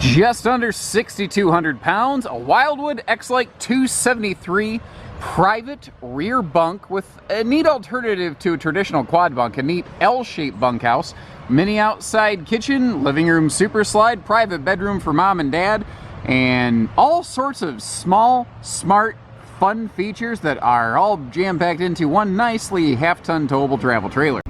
Just under 6,200 pounds, a Wildwood Xlite 273 private rear bunk with a neat alternative to a traditional quad bunk, a neat L-shaped bunkhouse, mini outside kitchen, living room super slide, private bedroom for mom and dad, and all sorts of small, smart, fun features that are all jam-packed into one nicely half-ton towable travel trailer.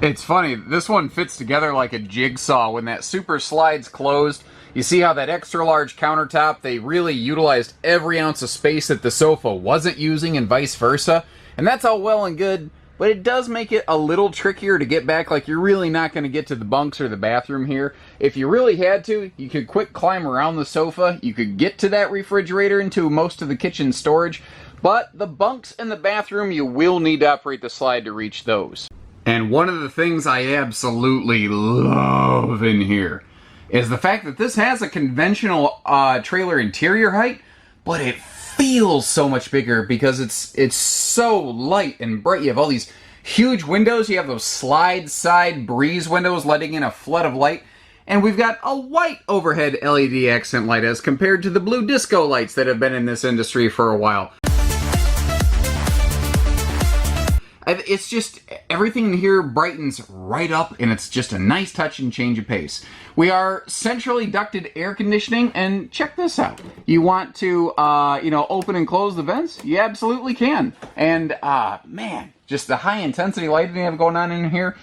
It's funny, this one fits together like a jigsaw. When that super slide's closed, you see how that extra large countertop, they really utilized every ounce of space that the sofa wasn't using and vice versa. And that's all well and good, but it does make it a little trickier to get back. Like, you're really not going to get to the bunks or the bathroom here. If you really had to, you could quick climb around the sofa. You could get to that refrigerator and to most of the kitchen storage. But the bunks and the bathroom, you will need to operate the slide to reach those. And one of the things I absolutely love in here is the fact that this has a conventional trailer interior height, but it feels so much bigger because it's so light and bright. You have all these huge windows. You have those slide side breeze windows letting in a flood of light. And we've got a white overhead LED accent light as compared to the blue disco lights that have been in this industry for a while. It's just, everything in here brightens right up, and it's just a nice touch and change of pace. We are centrally ducted air conditioning, and check this out. You want to, open and close the vents? You absolutely can. And, man, just the high intensity lighting they have going on in here.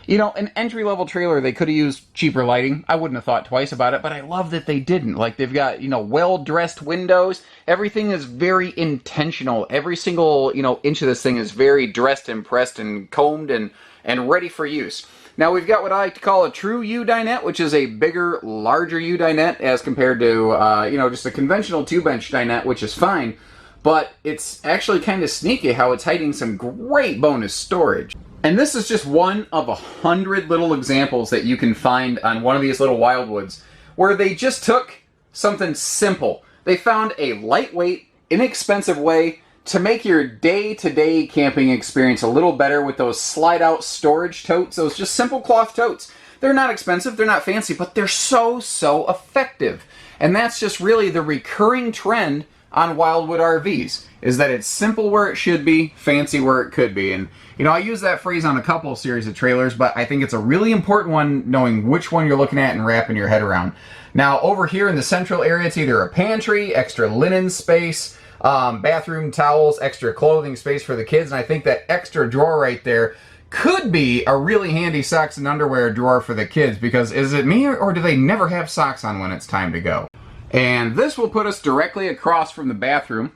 You know, an entry-level trailer, they could have used cheaper lighting. I wouldn't have thought twice about it, but I love that they didn't. Like, they've got, well-dressed windows. Everything is very intentional. Every single, inch of this thing is very dressed and pressed and combed and ready for use. Now, we've got what I like to call a true U-dinette, which is a bigger, larger U-dinette as compared to, just a conventional two-bench dinette, which is fine. But it's actually kind of sneaky how it's hiding some great bonus storage. And this is just one of 100 little examples that you can find on one of these little Wildwoods where they just took something simple. They found a lightweight, inexpensive way to make your day-to-day camping experience a little better with those slide-out storage totes, those just simple cloth totes. They're not expensive, they're not fancy, but they're so effective. And that's just really the recurring trend on Wildwood RVs, is that it's simple where it should be, fancy where it could be. And, I use that phrase on a couple of series of trailers, but I think it's a really important one knowing which one you're looking at and wrapping your head around. Now, over here in the central area, it's either a pantry, extra linen space, bathroom towels, extra clothing space for the kids, and I think that extra drawer right there could be a really handy socks and underwear drawer for the kids, because is it me or do they never have socks on when it's time to go? And this will put us directly across from the bathroom.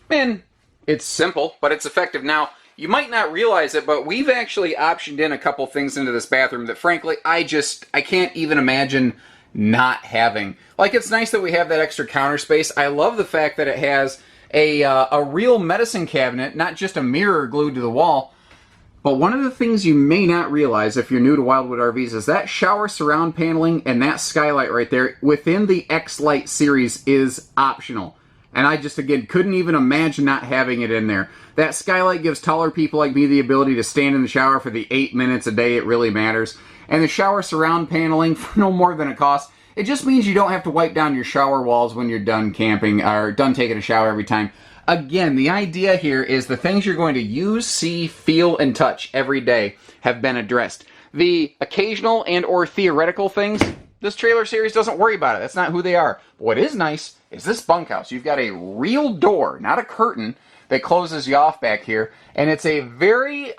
And it's simple, but it's effective. Now, you might not realize it, but we've actually optioned in a couple things into this bathroom that, frankly, I can't even imagine not having. Like, it's nice that we have that extra counter space. I love the fact that it has a real medicine cabinet, not just a mirror glued to the wall. But one of the things you may not realize if you're new to Wildwood RVs is that shower surround paneling and that skylight right there within the Xlite series is optional. And I just, again, couldn't even imagine not having it in there. That skylight gives taller people like me the ability to stand in the shower for the 8 minutes a day it really matters. And the shower surround paneling for no more than a cost. It just means you don't have to wipe down your shower walls when you're done camping or done taking a shower every time. Again, the idea here is the things you're going to use, see, feel, and touch every day have been addressed. The occasional and or theoretical things, this trailer series doesn't worry about it. That's not who they are. But what is nice is this bunkhouse. You've got a real door, not a curtain, that closes you off back here. And it's a very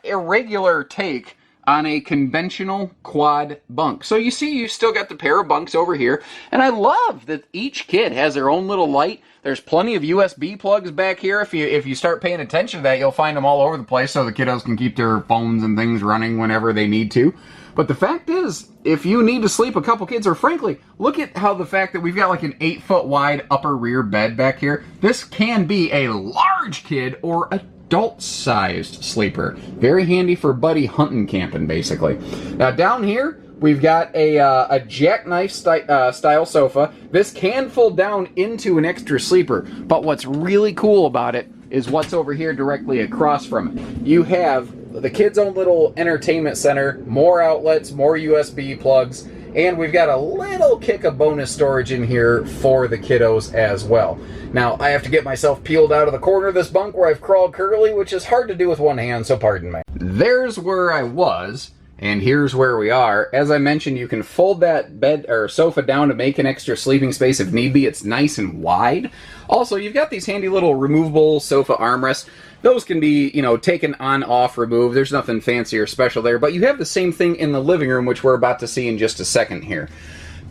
irregular take on a conventional quad bunk. So you see, you've still got the pair of bunks over here. And I love that each kid has their own little light. There's plenty of USB plugs back here. If you start paying attention to that, you'll find them all over the place so the kiddos can keep their phones and things running whenever they need to. But the fact is, if you need to sleep a couple kids, or frankly, look at how the fact that we've got like an 8-foot wide upper rear bed back here. This can be a large kid or adult-sized sleeper. Very handy for buddy hunting camping, basically. Now down here, we've got a jackknife style sofa. This can fold down into an extra sleeper, but what's really cool about it is what's over here directly across from it. You have the kids' own little entertainment center, more outlets, more USB plugs, And we've got a little kick of bonus storage in here for the kiddos as well. Now, I have to get myself peeled out of the corner of this bunk where I've crawled curly, which is hard to do with one hand, so pardon me. There's where I was, and here's where we are. As I mentioned, you can fold that bed or sofa down to make an extra sleeping space if need be. It's nice and wide. Also, you've got these handy little removable sofa armrests. Those can be, you know, taken on, off, removed. There's nothing fancy or special there, but you have the same thing in the living room, which we're about to see in just a second here.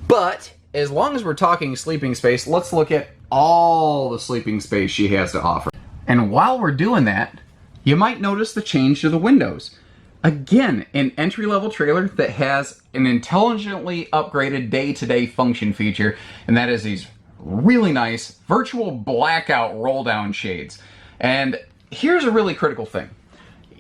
But as long as we're talking sleeping space, let's look at all the sleeping space she has to offer. And while we're doing that, you might notice the change to the windows. Again, an entry-level trailer that has an intelligently upgraded day-to-day function feature, and that is these really nice virtual blackout roll-down shades. And here's a really critical thing.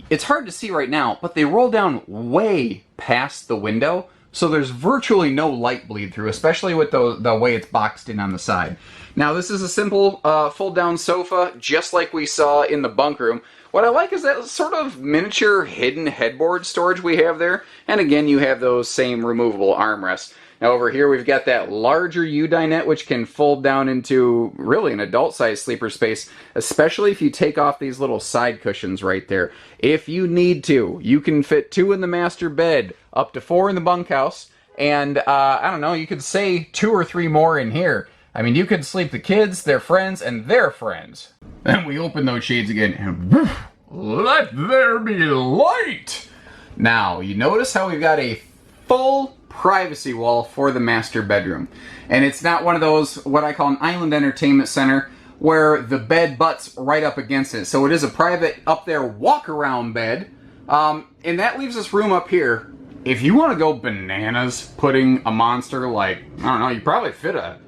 It's hard to see right now, but they roll down way past the window, so there's virtually no light bleed through, especially with the way it's boxed in on the side. Now, this is a simple fold-down sofa, just like we saw in the bunk room. What I like is that sort of miniature hidden headboard storage we have there. And again, you have those same removable armrests. Now over here we've got that larger Dinette, which can fold down into really an adult-sized sleeper space, especially if you take off these little side cushions right there. If you need to, you can fit 2 in the master bed, up to 4 in the bunkhouse, and I don't know, you could say 2 or 3 more in here. I mean, you could sleep the kids, their friends, and their friends. Then we open those shades again, and woof, let there be light! Now, you notice how we've got a full privacy wall for the master bedroom. And it's not one of those, what I call an island entertainment center, where the bed butts right up against it. So it is a private, up there, walk-around bed. And that leaves us room up here. If you want to go bananas putting a monster like, I don't know, you probably fit a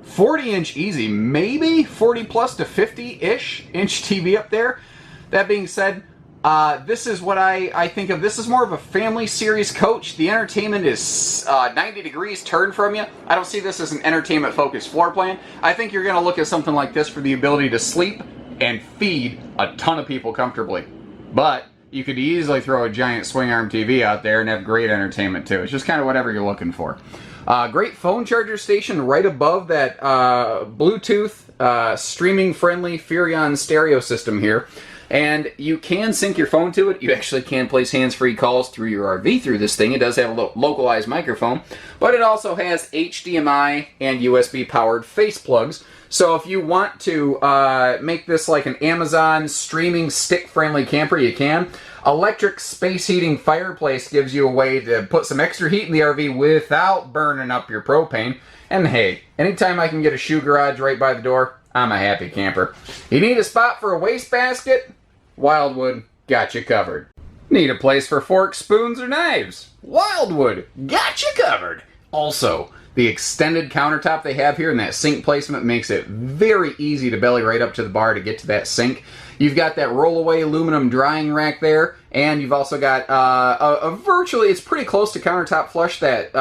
40-inch easy, maybe 40 plus to 50-ish inch TV up there. That being said, this is what I think of. This is more of a family series coach. The entertainment is 90 degrees turned from you. I don't see this as an entertainment-focused floor plan. I think you're going to look at something like this for the ability to sleep and feed a ton of people comfortably. But you could easily throw a giant swing arm TV out there and have great entertainment too. It's just kind of whatever you're looking for. Great phone charger station right above that Bluetooth streaming-friendly Furrion stereo system here. And you can sync your phone to it. You actually can place hands-free calls through your RV through this thing. It does have a localized microphone, but it also has HDMI and USB-powered face plugs. So if you want to make this like an Amazon streaming stick-friendly camper, you can. Electric space heating fireplace gives you a way to put some extra heat in the RV without burning up your propane. And hey, anytime I can get a shoe garage right by the door, I'm a happy camper. You need a spot for a wastebasket? Wildwood got you covered. Need a place for forks, spoons, or knives? Wildwood got you covered. Also, the extended countertop they have here and that sink placement makes it very easy to belly right up to the bar to get to that sink. You've got that roll-away aluminum drying rack there, and you've also got a virtually, it's pretty close to countertop flush, that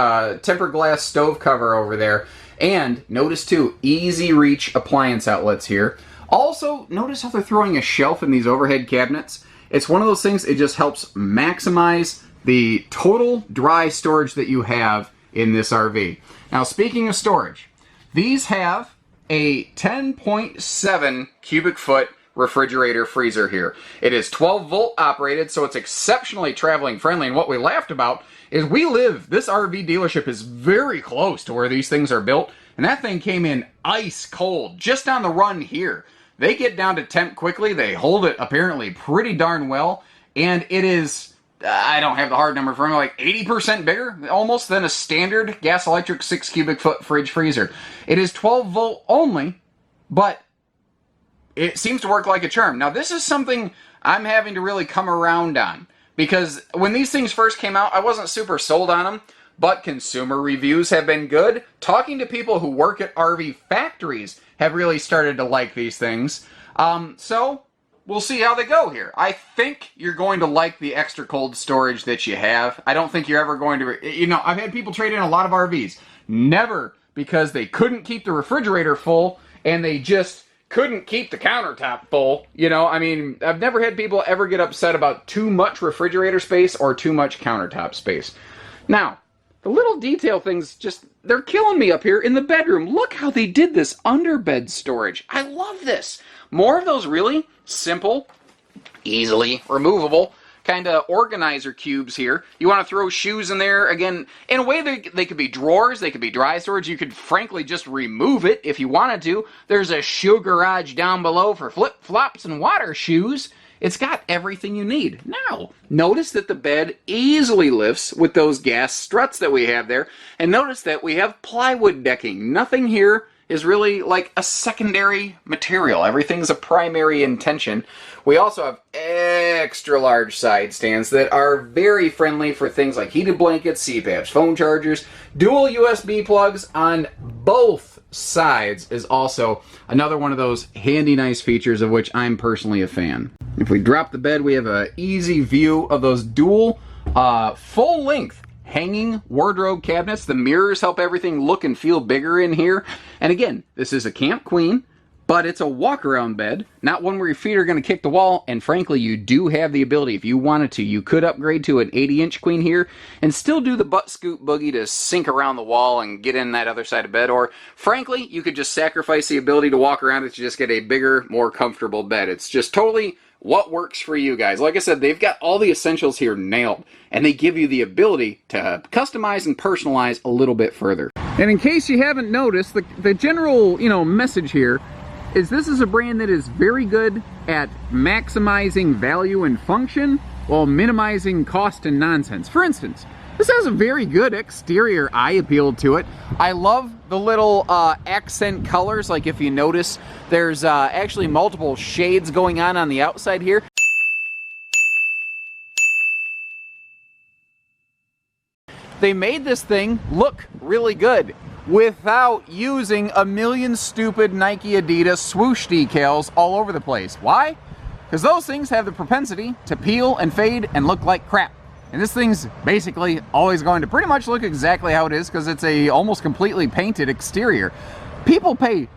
tempered glass stove cover over there. And notice too, easy reach appliance outlets here. Also, notice how they're throwing a shelf in these overhead cabinets. It's one of those things, it just helps maximize the total dry storage that you have in this RV. Now, speaking of storage, these have a 10.7 cubic foot refrigerator freezer here. It is 12 volt operated, so it's exceptionally traveling friendly. And what we laughed about is this RV dealership is very close to where these things are built, and that thing came in ice cold just on the run here. They get down to temp quickly. They hold it apparently pretty darn well, and it is, I don't have the hard number for me, like 80% bigger almost than a standard gas electric 6 cubic foot fridge freezer. It is 12 volt only, but it seems to work like a charm. Now, this is something I'm having to really come around on, because when these things first came out, I wasn't super sold on them, but consumer reviews have been good. Talking to people who work at RV factories have really started to like these things. So, we'll see how they go here. I think you're going to like the extra cold storage that you have. I don't think you're ever going to, you know, I've had people trade in a lot of RVs. Never because they couldn't keep the refrigerator full, and they just couldn't keep the countertop full. You know, I mean, I've never had people ever get upset about too much refrigerator space or too much countertop space. Now, The little detail things just, they're killing me up here in the bedroom. Look how they did this underbed storage. I love this. More of those really simple, easily removable kind of organizer cubes here. You want to throw shoes in there. Again, in a way, they could be drawers. They could be dry storage. You could, frankly, just remove it if you wanted to. There's a shoe garage down below for flip-flops and water shoes. It's got everything you need. Now, notice that the bed easily lifts with those gas struts that we have there. And notice that we have plywood decking. Nothing here is really like a secondary material. Everything's a primary intention. We also have extra large side stands that are very friendly for things like heated blankets, CPAPs, phone chargers. Dual USB plugs on both sides is also another one of those handy nice features of which I'm personally a fan. If we drop the bed, we have an easy view of those dual full length hanging wardrobe cabinets. The mirrors help everything look and feel bigger in here. And again, this is a camp queen, but it's a walk-around bed, not one where your feet are going to kick the wall. And frankly, you do have the ability, if you wanted to, you could upgrade to an 80-inch queen here and still do the butt scoop boogie to sink around the wall and get in that other side of bed. Or frankly, you could just sacrifice the ability to walk around it to just get a bigger, more comfortable bed. It's just totally what works for you guys. Like I said, they've got all the essentials here nailed, and they give you the ability to customize and personalize a little bit further. And in case you haven't noticed, the general, message here is this is a brand that is very good at maximizing value and function while minimizing cost and nonsense. For instance, this has a very good exterior eye appeal to it. I love the little accent colors. Like if you notice, there's actually multiple shades going on the outside here. They made this thing look really good without using a million stupid Nike Adidas swoosh decals all over the place. Why? Because those things have the propensity to peel and fade and look like crap. And this thing's basically always going to pretty much look exactly how it is because it's a almost completely painted exterior. People pay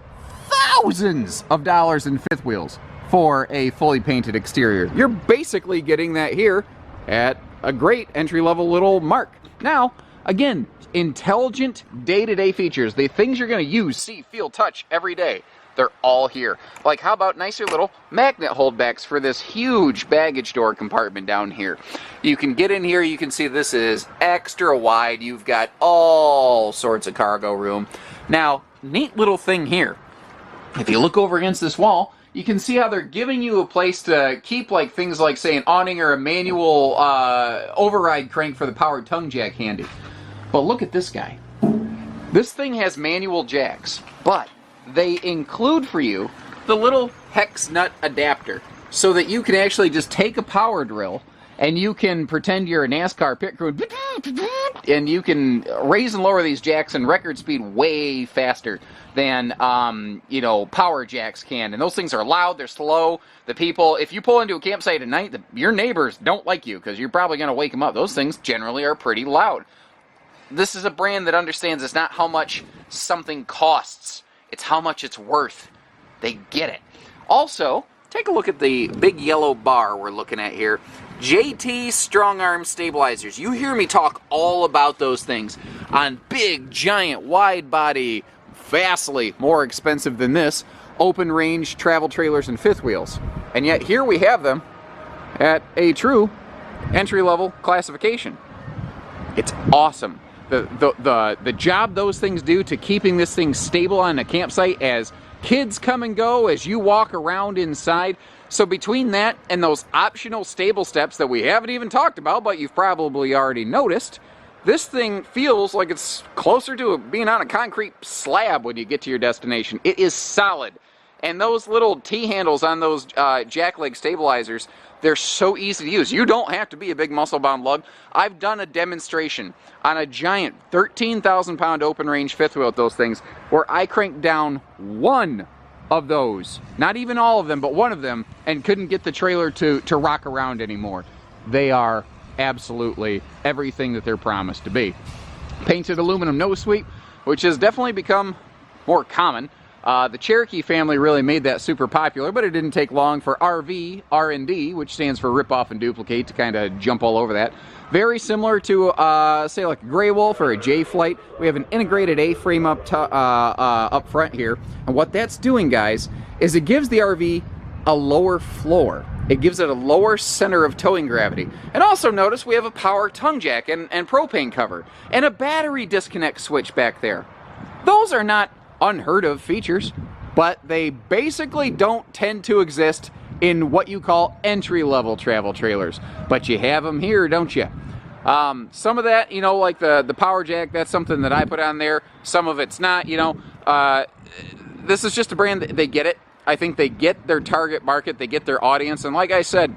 thousands of dollars in fifth wheels for a fully painted exterior. You're basically getting that here at a great entry-level little mark. Now, again, intelligent day-to-day features, the things you're going to use, see, feel, touch every day. They're all here. Like, how about nicer little magnet holdbacks for this huge baggage door compartment down here? You can get in here, you can see this is extra wide. You've got all sorts of cargo room. Now, neat little thing here. If you look over against this wall, you can see how they're giving you a place to keep like things like, say, an awning or a manual override crank for the powered tongue jack handy. But look at this guy. This thing has manual jacks, but they include for you the little hex nut adapter so that you can actually just take a power drill and you can pretend you're a NASCAR pit crew and you can raise and lower these jacks in record speed way faster than power jacks can. And those things are loud, they're slow. The people, if you pull into a campsite at night, your neighbors don't like you because you're probably going to wake them up. Those things generally are pretty loud. This is a brand that understands it's not how much something costs, it's how much it's worth. They get it. Also, take a look at the big yellow bar we're looking at here. JT Strong Arm Stabilizers. You hear me talk all about those things on big, giant, wide body, vastly more expensive than this, open range travel trailers and fifth wheels. And yet here we have them at a true entry-level classification. It's awesome. The job those things do to keeping this thing stable on a campsite as kids come and go, as you walk around inside. So between that and those optional stable steps that we haven't even talked about, but you've probably already noticed, this thing feels like it's closer to being on a concrete slab when you get to your destination. It is solid. And those little T-handles on those jack leg stabilizers, they're so easy to use. You don't have to be a big muscle-bound lug. I've done a demonstration on a giant 13,000-pound open-range fifth wheel with those things where I cranked down one of those, not even all of them, but one of them, and couldn't get the trailer to rock around anymore. They are absolutely everything that they're promised to be. Painted aluminum nose sweep, which has definitely become more common. The Cherokee family really made that super popular, but it didn't take long for RV, R&D, which stands for rip off and duplicate, to kind of jump all over that. Very similar to, say, like a Grey Wolf or a J-Flight. We have an integrated A-frame up front here. And what that's doing, guys, is it gives the RV a lower floor. It gives it a lower center of towing gravity. And also notice we have a power tongue jack and propane cover. And a battery disconnect switch back there. Those are not unheard of features, but they basically don't tend to exist in what you call entry-level travel trailers. But you have them here, don't you? Some of that, you know, like the power jack, that's something that I put on there. Some of it's not, you know. This is just a brand that they get it. I think they get their target market, they get their audience, and like I said,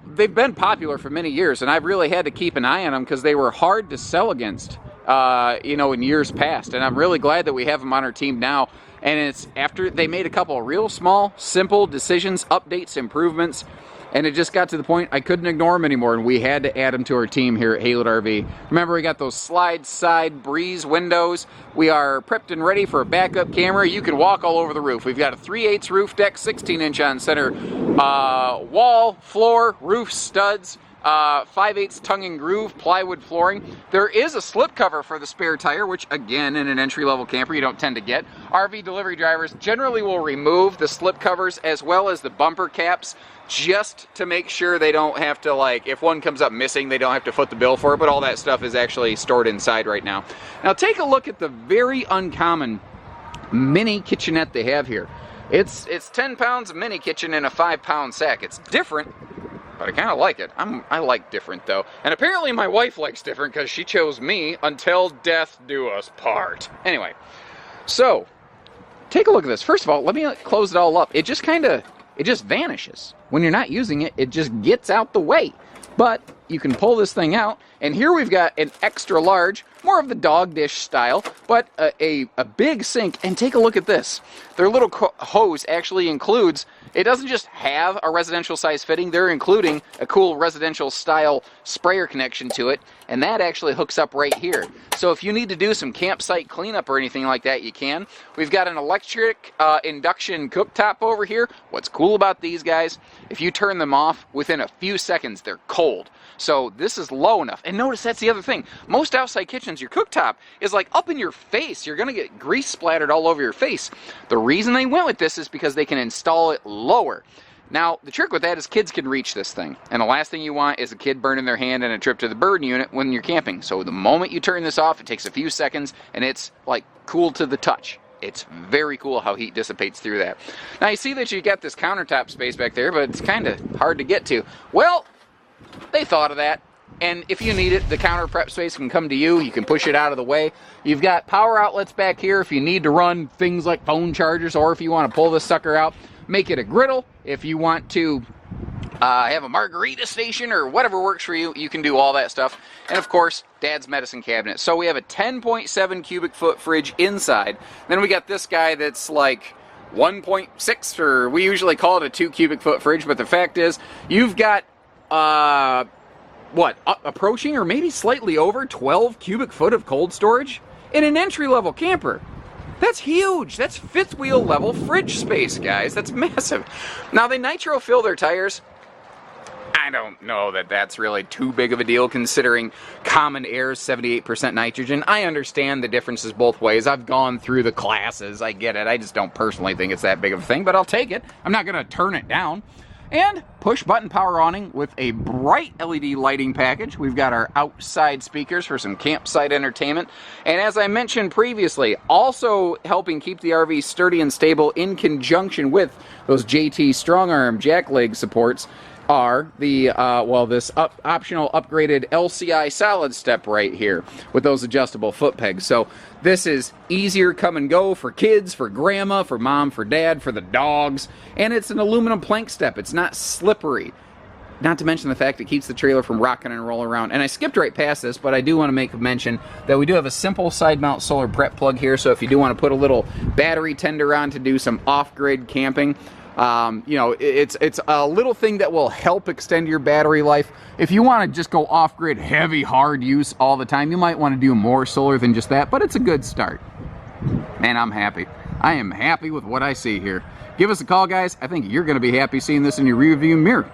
they've been popular for many years, and I've really had to keep an eye on them because they were hard to sell against, you know, in years past. And I'm really glad that we have them on our team now. And it's after they made a couple of real small, simple decisions, updates, improvements, and it just got to the point I couldn't ignore them anymore, and we had to add them to our team here at Haylett RV. Remember, we got those slide side breeze windows. We are prepped and ready for a backup camera. You can walk all over the roof. We've got a 3/8 roof deck, 16-inch on center wall, floor, roof studs, 5/8 tongue and groove plywood flooring. There is a slip cover for the spare tire, which again, in an entry-level camper, you don't tend to get. RV delivery drivers generally will remove the slip covers as well as the bumper caps, just to make sure they don't have to, like, if one comes up missing, they don't have to foot the bill for it, but all that stuff is actually stored inside right now. Now take a look at the very uncommon mini kitchenette they have here. It's 10 pounds of mini kitchen in a 5-pound sack. It's different, but I kind of like it. I like different, though. And apparently my wife likes different because she chose me until death do us part. Anyway, so take a look at this. First of all, let me close it all up. It just vanishes. When you're not using it, it just gets out the way. But you can pull this thing out, and here we've got an extra large, more of the dog dish style, but a big sink. And take a look at this. Their little hose actually includes, it doesn't just have a residential size fitting, they're including a cool residential style sprayer connection to it, and that actually hooks up right here. So if you need to do some campsite cleanup or anything like that, you can. We've got an electric induction cooktop over here. What's cool about these guys, if you turn them off, within a few seconds they're cold. So this is low enough. And notice that's the other thing. Most outside kitchens, your cooktop is like up in your face. You're going to get grease splattered all over your face. The reason they went with this is because they can install it lower. Now, the trick with that is kids can reach this thing. And the last thing you want is a kid burning their hand in a trip to the bird unit when you're camping. So the moment you turn this off, it takes a few seconds and it's like cool to the touch. It's very cool how heat dissipates through that. Now, you see that you got this countertop space back there, but it's kind of hard to get to. Well, they thought of that. And if you need it, the counter prep space can come to you. You can push it out of the way. You've got power outlets back here if you need to run things like phone chargers, or if you want to pull this sucker out, make it a griddle. If you want to have a margarita station or whatever works for you, you can do all that stuff. And of course, Dad's medicine cabinet. So we have a 10.7 cubic foot fridge inside. Then we got this guy that's like 1.6, or we usually call it a 2 cubic foot fridge, but the fact is, you've got approaching or maybe slightly over 12 cubic foot of cold storage in an entry-level camper. That's huge. That's fifth wheel level fridge space, guys. That's massive. Now, they nitro fill their tires. I don't know that that's really too big of a deal considering common air is 78% nitrogen. I understand the differences both ways. I've gone through the classes. I get it. I just don't personally think it's that big of a thing, but I'll take it. I'm not going to turn it down. And push button power awning with a bright LED lighting package. We've got our outside speakers for some campsite entertainment. And as I mentioned previously, also helping keep the RV sturdy and stable in conjunction with those JT strong arm jack leg supports are the, this optional upgraded LCI solid step right here with those adjustable foot pegs. So this is easier come and go for kids, for grandma, for mom, for dad, for the dogs, and it's an aluminum plank step. It's not slippery. Not to mention the fact it keeps the trailer from rocking and rolling around. And I skipped right past this, but I do want to make a mention that we do have a simple side mount solar prep plug here. So if you do want to put a little battery tender on to do some off-grid camping, it's a little thing that will help extend your battery life. If you want to just go off-grid, heavy, hard use all the time, you might want to do more solar than just that, but it's a good start. Man, I'm happy. I am happy with what I see here. Give us a call, guys. I think you're going to be happy seeing this in your rearview mirror,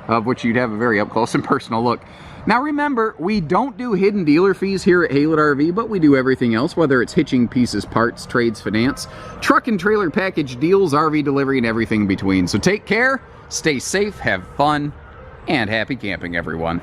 of which you'd have a very up close and personal look. Now remember, we don't do hidden dealer fees here at Haylett RV, but we do everything else, whether it's hitching pieces, parts, trades, finance, truck and trailer package deals, RV delivery, and everything in between. So take care, stay safe, have fun, and happy camping, everyone.